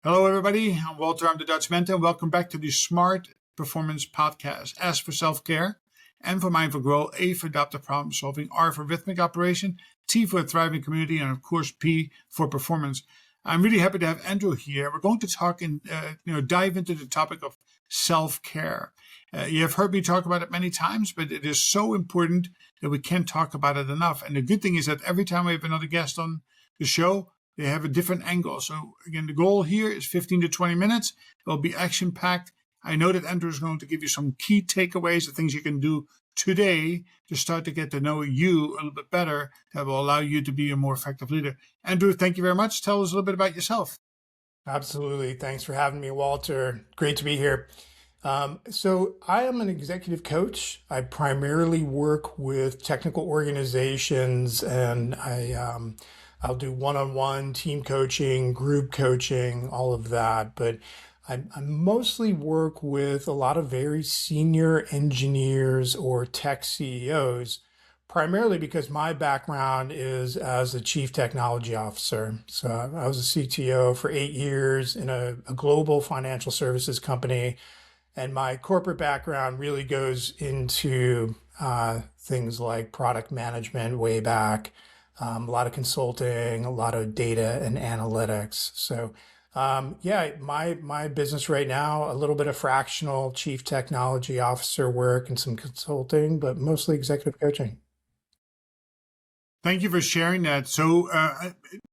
Hello, everybody. I'm Walter. I'm the Dutch mentor. Welcome back to the Smart Performance Podcast. S for self-care, M for mindful growth, A for adaptive problem solving, R for rhythmic operation, T for a thriving community, and of course, P for performance. I'm really happy to have Andrew here. We're going to talk and dive into the topic of self-care. You have heard me talk about it many times, but it is so important that we can't talk about it enough. And the good thing is that every time we have another guest on the show, they have a different angle. So again, the goal here is 15 to 20 minutes. It'll be action-packed. I know that Andrew is going to give you some key takeaways, the things you can do today to start to get to know you a little bit better that will allow you to be a more effective leader. Andrew, thank you very much. Tell us a little bit about yourself. Absolutely. Thanks for having me, Walter. Great to be here. So I am an executive coach. I primarily work with technical organizations, and I'll do one-on-one team coaching, group coaching, all of that. But I mostly work with a lot of very senior engineers or tech CEOs, primarily because my background is as a chief technology officer. So I was a CTO for 8 years in a global financial services company. And my corporate background really goes into things like product management way back, a lot of consulting, a lot of data and analytics. So my business right now, a little bit of fractional chief technology officer work and some consulting, but mostly executive coaching. Thank you for sharing that. So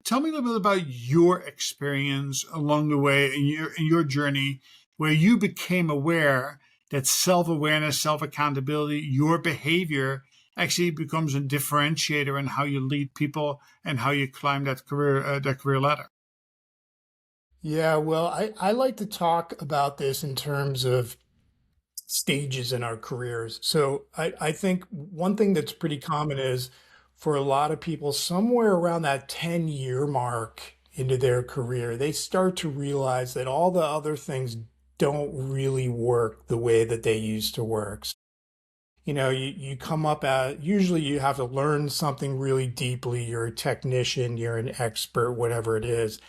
tell me a little bit about your experience along the way in your journey where you became aware that self-awareness, self-accountability, your behavior actually becomes a differentiator in how you lead people and how you climb that career ladder. Yeah, well, I like to talk about this in terms of stages in our careers. So I think one thing that's pretty common is for a lot of people, somewhere around that 10-year mark into their career, they start to realize that all the other things don't really work the way that they used to work. You come up at, usually you have to learn something really deeply. You're a technician, you're an expert, whatever it is.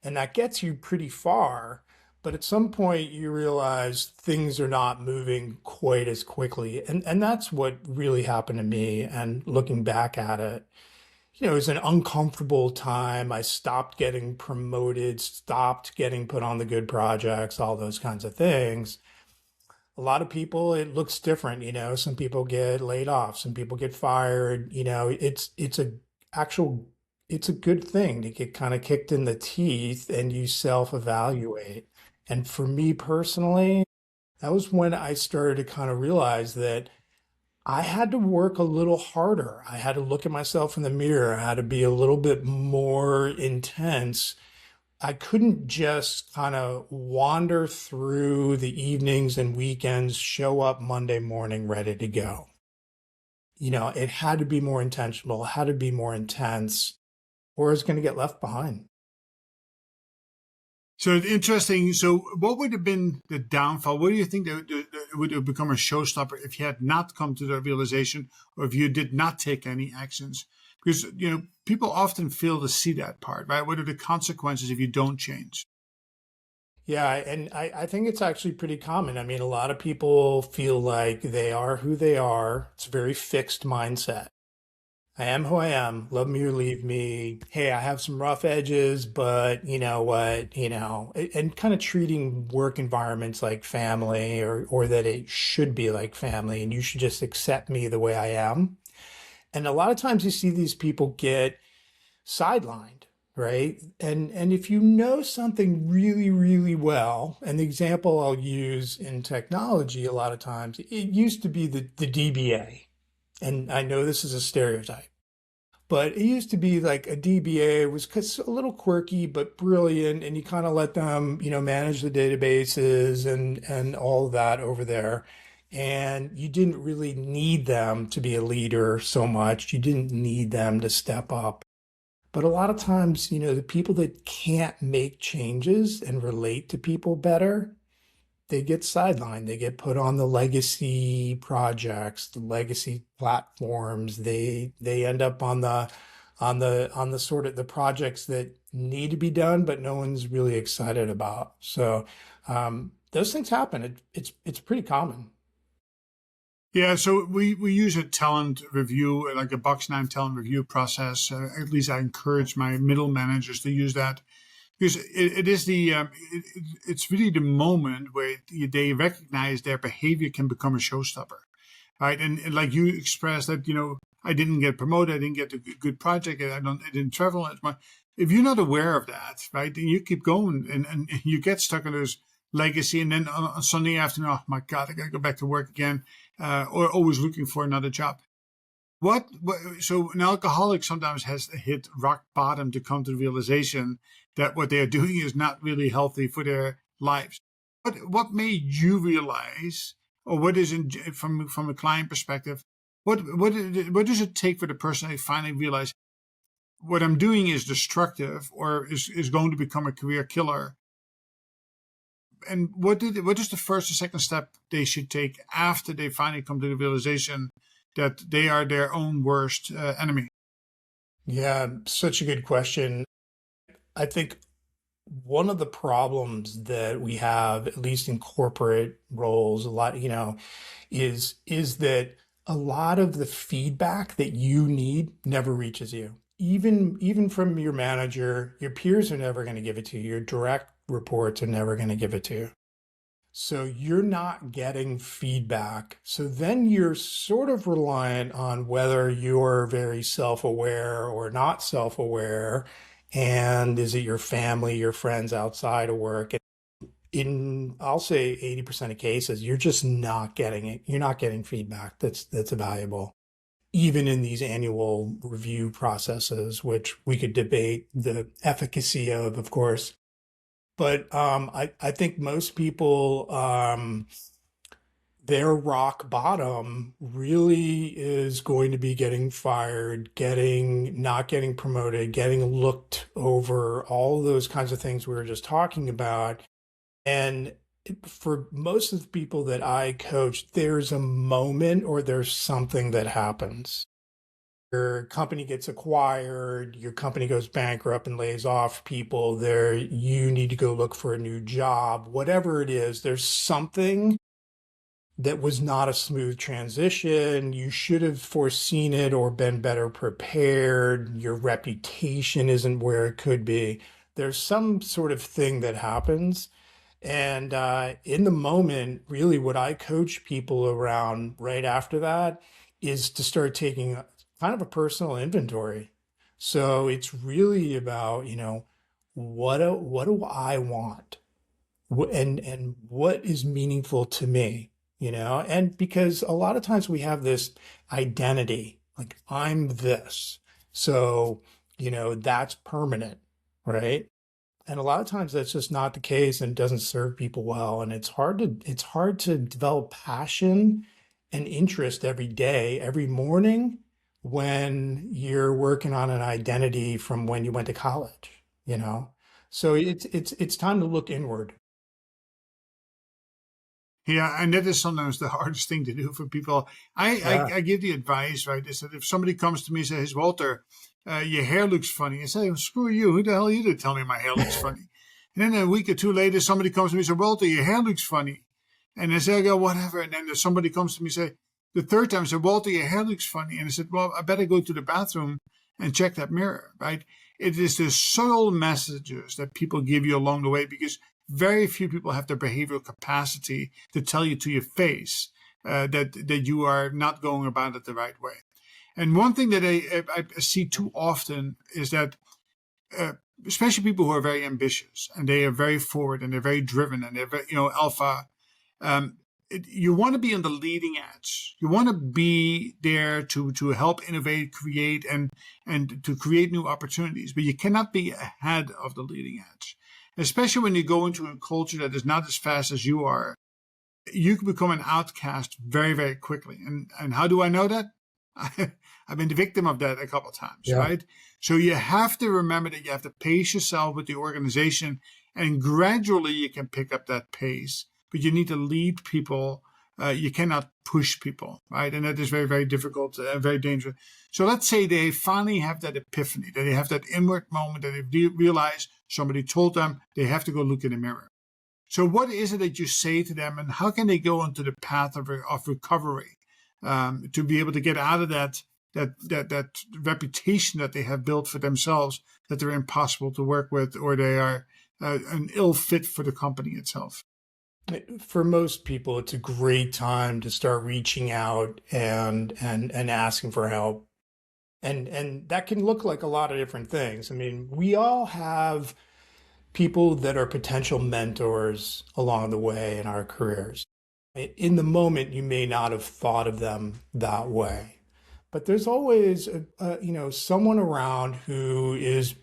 And that gets you pretty far. But at some point you realize things are not moving quite as quickly. And that's what really happened to me. And looking back at it, it was an uncomfortable time. I stopped getting promoted, stopped getting put on the good projects, all those kinds of things. A lot of people, it looks different. Some people get laid off, some people get fired. It's a good thing to get kind of kicked in the teeth and you self-evaluate. And for me personally, that was when I started to kind of realize that I had to work a little harder. I had to look at myself in the mirror. I had to be a little bit more intense. I couldn't just kind of wander through the evenings and weekends, show up Monday morning ready to go. It had to be more intentional, it had to be more intense, or it's going to get left behind. So it's interesting. So what would have been the downfall? What do you think that would have become a showstopper if you had not come to the realization or if you did not take any actions? Because, people often fail to see that part, right? What are the consequences if you don't change? Yeah, and I think it's actually pretty common. I mean, a lot of people feel like they are who they are. It's a very fixed mindset. I am who I am, love me or leave me. Hey, I have some rough edges, but you know what, and kind of treating work environments like family or that it should be like family and you should just accept me the way I am. And a lot of times you see these people get sidelined, right? And if you know something really, really well, and the example I'll use in technology a lot of times, it used to be the DBA. And I know this is a stereotype, but it used to be like a DBA was a little quirky, but brilliant. And you kind of let them, manage the databases and all of that over there. And you didn't really need them to be a leader so much. You didn't need them to step up. But a lot of times, the people that can't make changes and relate to people better, they get sidelined. They get put on the legacy projects, the legacy platforms. They end up on the sort of the projects that need to be done, but no one's really excited about. So those things happen. It's pretty common. Yeah, so we use a talent review, like a box 9 talent review process. At least I encourage my middle managers to use that, because it is it's really the moment where they recognize their behavior can become a showstopper, right? And like you expressed that, I didn't get promoted, I didn't get a good project, I didn't travel as much. If you're not aware of that, right, then you keep going and you get stuck in those legacy, and then on Sunday afternoon, oh my God, I got to go back to work again, or always looking for another job. So an alcoholic sometimes has to hit rock bottom to come to the realization that what they are doing is not really healthy for their lives. What made you realize, or what is from a client perspective, what does it take for the person to finally realize what I'm doing is destructive or is going to become a career killer? And what is the first or second step they should take after they finally come to the realization that they are their own worst enemy? Yeah, such a good question. I think one of the problems that we have, at least in corporate roles, a lot, is that a lot of the feedback that you need never reaches you. Even from your manager, your peers are never going to give it to you. Your direct reports are never going to give it to you. So you're not getting feedback. So then you're sort of reliant on whether you're very self-aware or not self-aware. And is it your family, your friends outside of work? I'll say 80% of cases, you're just not getting it. You're not getting feedback that's valuable. Even in these annual review processes, which we could debate the efficacy of course. But I think most people, their rock bottom really is going to be getting fired, not getting promoted, getting looked over, all those kinds of things we were just talking about. And for most of the people that I coach, there's a moment or there's something that happens. Your company gets acquired, your company goes bankrupt and lays off people there, you need to go look for a new job, whatever it is, there's something that was not a smooth transition. You should have foreseen it or been better prepared. Your reputation isn't where it could be. There's some sort of thing that happens. And in the moment, really what I coach people around right after that is to start taking kind of a personal inventory. So it's really about, what do I want? And what is meaningful to me, And because a lot of times we have this identity, like I'm this. So, that's permanent, right? And a lot of times that's just not the case and doesn't serve people well. And it's hard to develop passion and interest every day, every morning when you're working on an identity from when you went to college. So it's time to look inward. Yeah, and that is sometimes the hardest thing to do for people. I give the advice, right, is that if somebody comes to me and says, Walter, your hair looks funny, I say, well, screw you. Who the hell are you to tell me my hair looks funny? And then a week or two later, somebody comes to me and says, Walter, your hair looks funny. And I say, I go, whatever. And then somebody comes to me and say, the third time, I said, Walter, your hair looks funny. And I said, well, I better go to the bathroom and check that mirror, right? It is the subtle messages that people give you along the way, because very few people have the behavioral capacity to tell you to your face that you are not going about it the right way. And one thing that I see too often is that, especially people who are very ambitious and they are very forward and they're very driven and they're very, alpha. You want to be on the leading edge. You want to be there to help innovate, create, and to create new opportunities. But you cannot be ahead of the leading edge, especially when you go into a culture that is not as fast as you are. You can become an outcast very, very quickly. And how do I know that? I've been the victim of that a couple of times, right? So you have to remember that you have to pace yourself with the organization, and gradually you can pick up that pace. But you need to lead people you cannot push people, right? And that is very, very difficult, very dangerous. So let's say they finally have that epiphany, that they have that inward moment, that they realize somebody told them they have to go look in the mirror. So what is it that you say to them, and how can they go onto the path of recovery to be able to get out of that reputation that they have built for themselves, that they're impossible to work with, or they are an ill fit for the company itself? For most people, it's a great time to start reaching out and asking for help. And that can look like a lot of different things. I mean, we all have people that are potential mentors along the way in our careers. In the moment, you may not have thought of them that way, but there's always someone around who is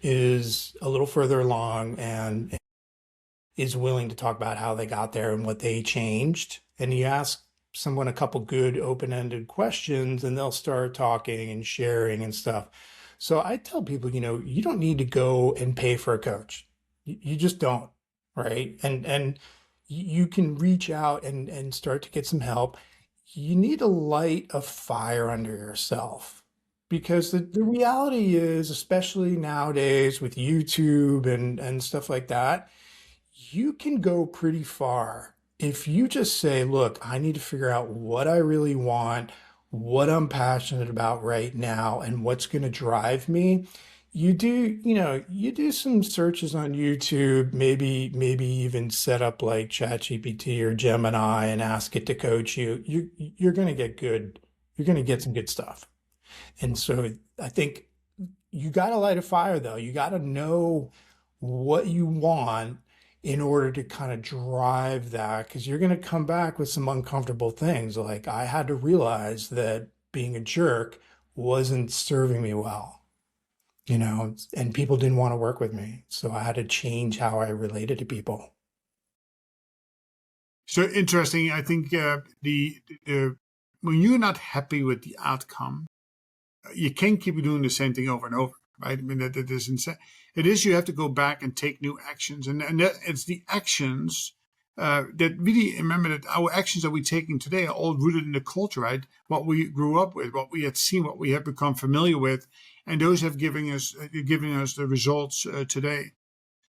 a little further along and is willing to talk about how they got there and what they changed. And you ask someone a couple good open-ended questions and they'll start talking and sharing and stuff. So I tell people, you don't need to go and pay for a coach. You just don't, right? And you can reach out and start to get some help. You need to light a fire under yourself, because the reality is, especially nowadays with YouTube and stuff like that, you can go pretty far if you just say, look, I need to figure out what I really want, what I'm passionate about right now, and what's going to drive me. You do some searches on YouTube, maybe even set up like ChatGPT or Gemini and ask it to coach you. You're going to get good. You're going to get some good stuff. And so I think you got to light a fire, though. You got to know what you want in order to kind of drive that, because you're going to come back with some uncomfortable things. Like, I had to realize that being a jerk wasn't serving me well, and people didn't want to work with me. So I had to change how I related to people. So interesting. I think when you're not happy with the outcome, you can't keep doing the same thing over and over, right? I mean, that is insane. It is, you have to go back and take new actions. And that, it's the actions that really, remember that our actions that we're taking today are all rooted in the culture, right? What we grew up with, what we had seen, what we have become familiar with. And those have giving us the results today.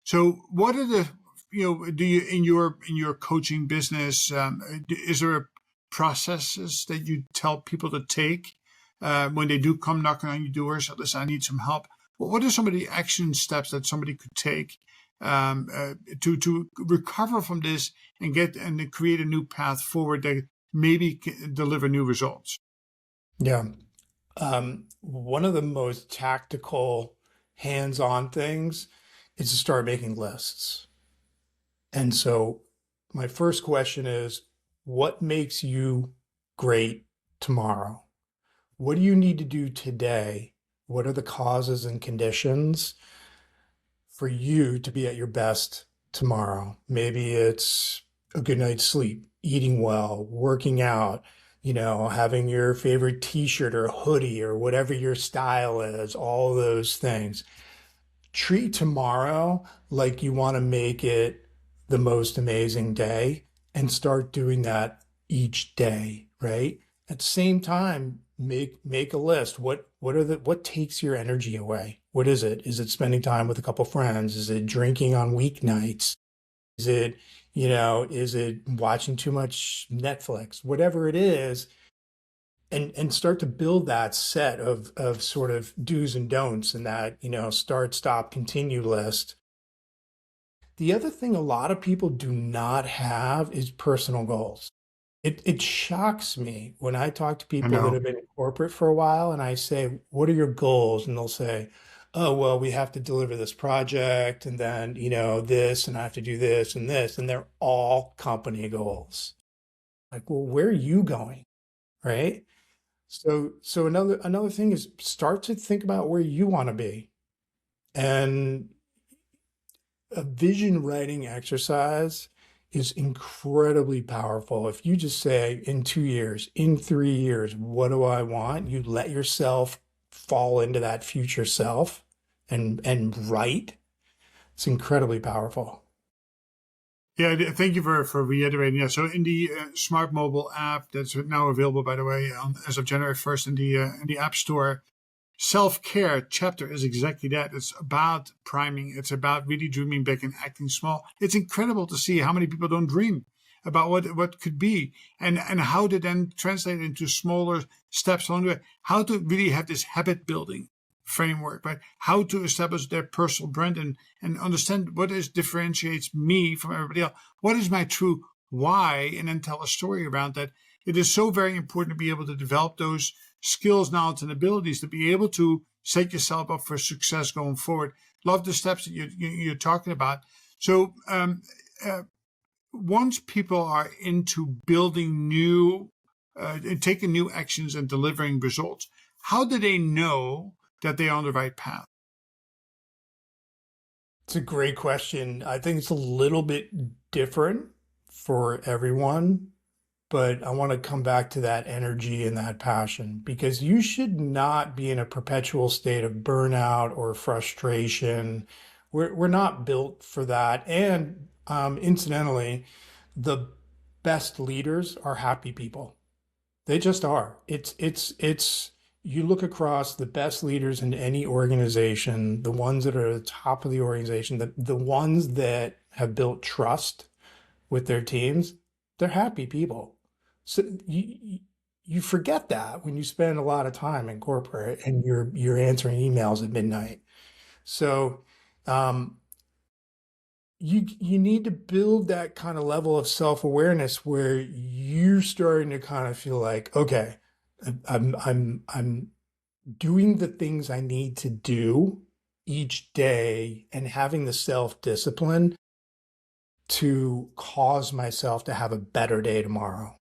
So what are the, do you, in your coaching business, is there processes that you tell people to take when they do come knocking on your door? So listen, I need some help. What are some of the action steps that somebody could take to recover from this and create a new path forward that maybe can deliver new results? Yeah. One of the most tactical, hands-on things is to start making lists. And so my first question is, what makes you great tomorrow? What do you need to do today? What are the causes and conditions for you to be at your best tomorrow? Maybe it's a good night's sleep, eating well, working out, having your favorite t-shirt or hoodie or whatever your style is, all those things. Treat tomorrow like you want to make it the most amazing day, and start doing that each day, right? At the same time, make a list. What takes your energy away? What is it? Is it spending time with a couple friends? Is it drinking on weeknights? Is it, is it watching too much Netflix? Whatever it is, and start to build that set of sort of do's and don'ts and that, start, stop, continue list. The other thing a lot of people do not have is personal goals. It shocks me when I talk to I people that know. have been in corporate for a while and I say, what are your goals? And they'll say, oh, well, we have to deliver this project and then, this, and I have to do this and this. And they're all company goals. Like, well, where are you going? Right? So another thing is start to think about where you want to be. And a vision writing exercise is incredibly powerful. If you just say, in 2 years, in 3 years, what do I want? You let yourself fall into that future self and write. It's incredibly powerful. Yeah, thank you for reiterating. Yeah, so in the smart mobile app that's now available, by the way, as of January 1st in the App Store, self-care chapter is exactly that. It's about priming. It's about really dreaming big and acting small. It's incredible to see how many people don't dream about what could be and how to then translate into smaller steps along the way. How to really have this habit building framework, right? How to establish their personal brand and understand what is differentiates me from everybody else. What is my true why? And then tell a story around that. It is so very important to be able to develop those skills, knowledge, and abilities to be able to set yourself up for success going forward. Love the steps that you're talking about. So once people are into building new, taking new actions and delivering results, how do they know that they're on the right path? It's a great question. I think it's a little bit different for everyone, but I want to come back to that energy and that passion because you should not be in a perpetual state of burnout or frustration. We're not built for that. And incidentally, the best leaders are happy people. They just are. It's you look across the best leaders in any organization, the ones that are at the top of the organization, the ones that have built trust with their teams, they're happy people. So you forget that when you spend a lot of time in corporate and you're answering emails at midnight. So um, you need to build that kind of level of self-awareness where you're starting to kind of feel like, okay, I'm doing the things I need to do each day and having the self-discipline to cause myself to have a better day tomorrow.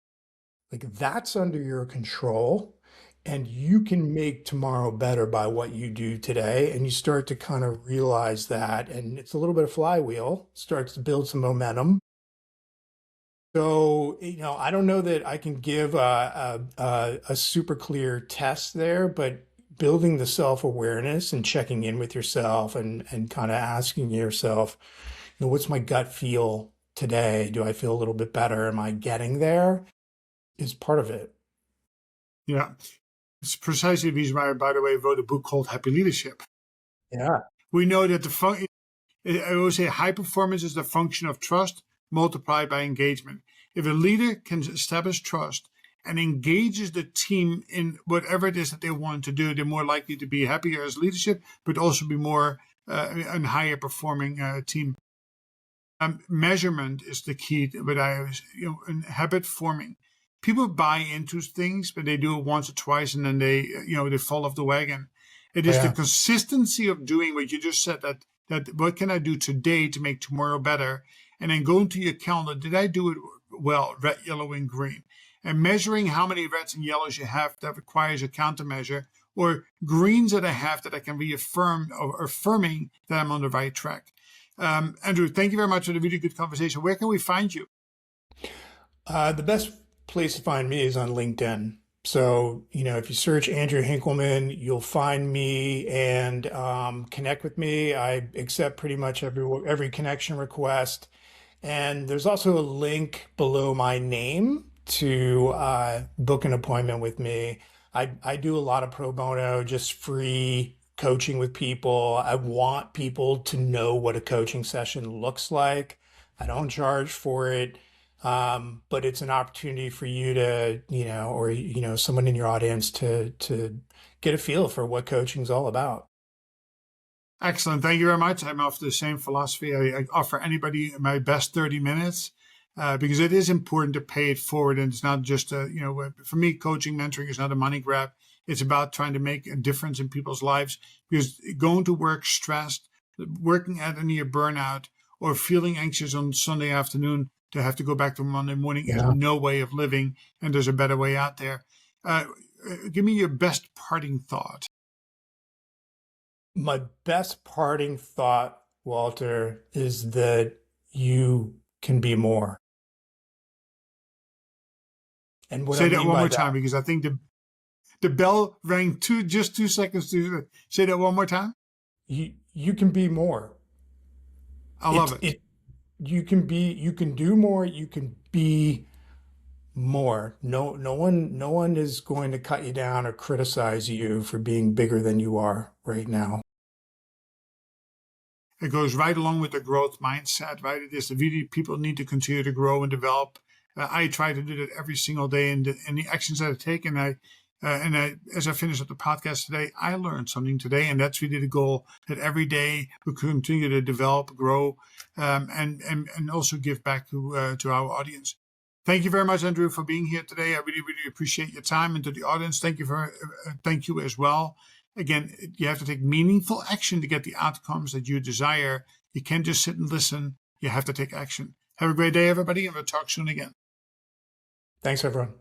Like that's under your control. And you can make tomorrow better by what you do today. And you start to kind of realize that. And it's a little bit of flywheel, starts to build some momentum. So, I don't know that I can give a super clear test there, but building the self-awareness and checking in with yourself and kind of asking yourself, what's my gut feel today? Do I feel a little bit better? Am I getting there? Is part of it. Yeah. It's precisely the reason why I, by the way, wrote a book called Happy Leadership. Yeah. We know that I always say high performance is the function of trust multiplied by engagement. If a leader can establish trust and engages the team in whatever it is that they want to do, they're more likely to be happier as leadership, but also be more and higher performing team. Measurement is the key, but in habit forming. People buy into things, but they do it once or twice, and then they fall off the wagon. It is the Yeah. consistency of doing what you just said. That what can I do today to make tomorrow better, and then go into your calendar. Did I do it well? Red, yellow, and green, and measuring how many reds and yellows you have that requires a countermeasure, or greens that I have that I can reaffirm or affirming that I'm on the right track. Andrew, thank you very much for the really good conversation. Where can we find you? The best place to find me is on LinkedIn. So, if you search Andrew Hinkelman, you'll find me and connect with me. I accept pretty much every connection request. And there's also a link below my name to book an appointment with me. I do a lot of pro bono, just free coaching with people. I want people to know what a coaching session looks like. I don't charge for it. But it's an opportunity for you to, or, someone in your audience to get a feel for what coaching is all about. Excellent. Thank you very much. I'm off the same philosophy. I offer anybody my best 30 minutes because it is important to pay it forward. And it's not just, for me, coaching, mentoring is not a money grab. It's about trying to make a difference in people's lives because going to work stressed, working at a near burnout, or feeling anxious on Sunday afternoon to have to go back to Monday morning is Yeah. no way of living. And there's a better way out there. Give me your best parting thought. My best parting thought, Walter, is that you can be more. And what I Say that mean one by more that, time because I think the bell rang just 2 seconds to say that one more time. you can be more. I love it. you can do more, you can be more. No one is going to cut you down or criticize you for being bigger than you are right now. It goes right along with the growth mindset, right? It is really people need to continue to grow and develop. I try to do that every single day, and the actions that I take, as I finish up the podcast today, I learned something today, and that's really the goal. That every day we continue to develop, grow, and also give back to our audience. Thank you very much, Andrew, for being here today. I really, really appreciate your time, and to the audience, thank you as well. Again, you have to take meaningful action to get the outcomes that you desire. You can't just sit and listen. You have to take action. Have a great day, everybody, and we'll talk soon again. Thanks, everyone.